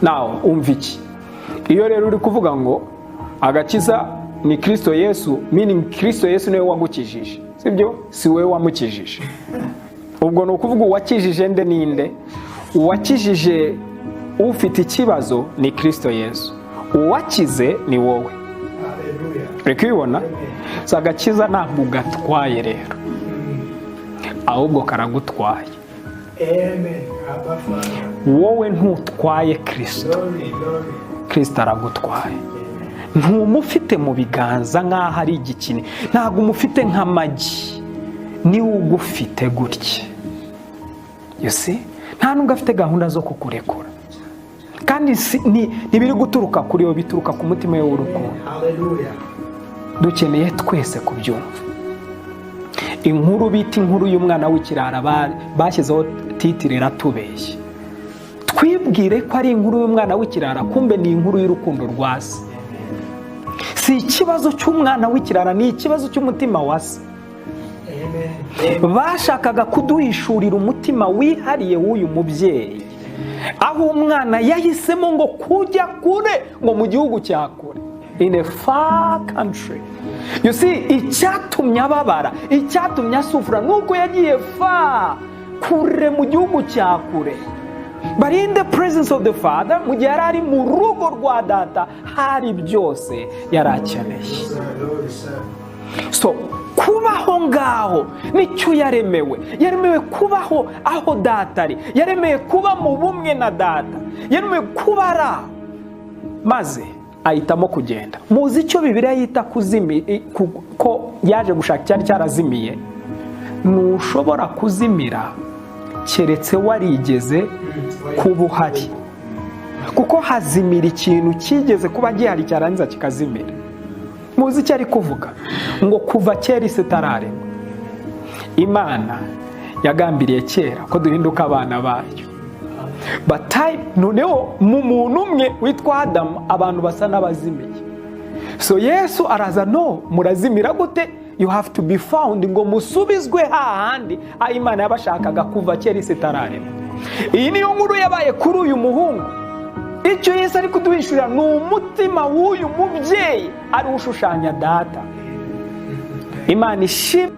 nawe umva iki? Iyo rero uri kuvuga ngo agakiza ni Kristo Yesu, meaning Kristo Yesu niwe wagukijije, sibyo? Si wewe wamukijije. Ubwo ni ukuvuga uwakijije nde ninde? Uwakijije ufite ikibazo ni Kristo Yesu, uwakize ni wowe. Reka ubibona? So agakiza ntabwo gatwaye rero, ahubwo karagutwaye. Wowe ntutwaye Kristo, Kristo aragutwaye. Ntumufite mu biganza nk'aho ari igikini, ntabwo umufite nk'amagi, niwe ugufite gutya. You see? Nta nubwo afite gahunda zo kukurekura, kandi ntibiri guturuka kuri yo, bituruka ku mutima we w'urukundo. Dukeneye twese kubyumva. Inkuru bita inkuru y'umwana w'ikirara bashyizeho titire iratubeshye. Twibwire ko ari inkuru y'umwana w'ikirara, kumbe ni inkuru y'urukundo rwa se. Si ikibazo cy'umwana w'ikirara, ni ikibazo cy'umutima wa se. Bashakaga kuduhishurira umutima wihariye w'uyu mubyeyi, aho umwana yahisemo ngo kujya kure, ngo mu gihugu cya kure, in a far country. You see, icyatumye ababara, icyatumye asufura nuko yagiye far kure mu gihugu cya kure. But in the presence of the Father, mu gihe yari ari mu rugo rwa data, hari byose yari akeneye. So kubaho ngaho nicyo yaremewe. Yaremewe kubaho aho data ari, yaremewe kuba mu bumwe na data, yaremewe kubara, maze ahitamo kugenda. Muzi icyo Bibiliya yita kuzimira, ko yaje gushaka cyari cyarazimiye? Ntushobora kuzimira keretse warigeze kuba uhari, kuko hazimira ikintu kigeze kuba gihari cyarangiza kikazimira. Muzi icyo ari kuvuga? Ngo kuva kera isi itararemwa, Imana yagambiriye kera ko duhinduka abana bayo. Noneho mu muntu umwe witwa Adamu, abantu basa n'abazimiye. So Yesu araza, no, murazimira gute? You have to be found, ngo musubizwe hahandi aho Imana yabashakaga kuva kera isi itararemwa. Iyi niyo nkuru yabaye kuri uyu muhungu. Icyo Yesu ari kuduhishurira ni umutima w'uyu mubyeyi, ari ushushanya data. Imana ishimwe.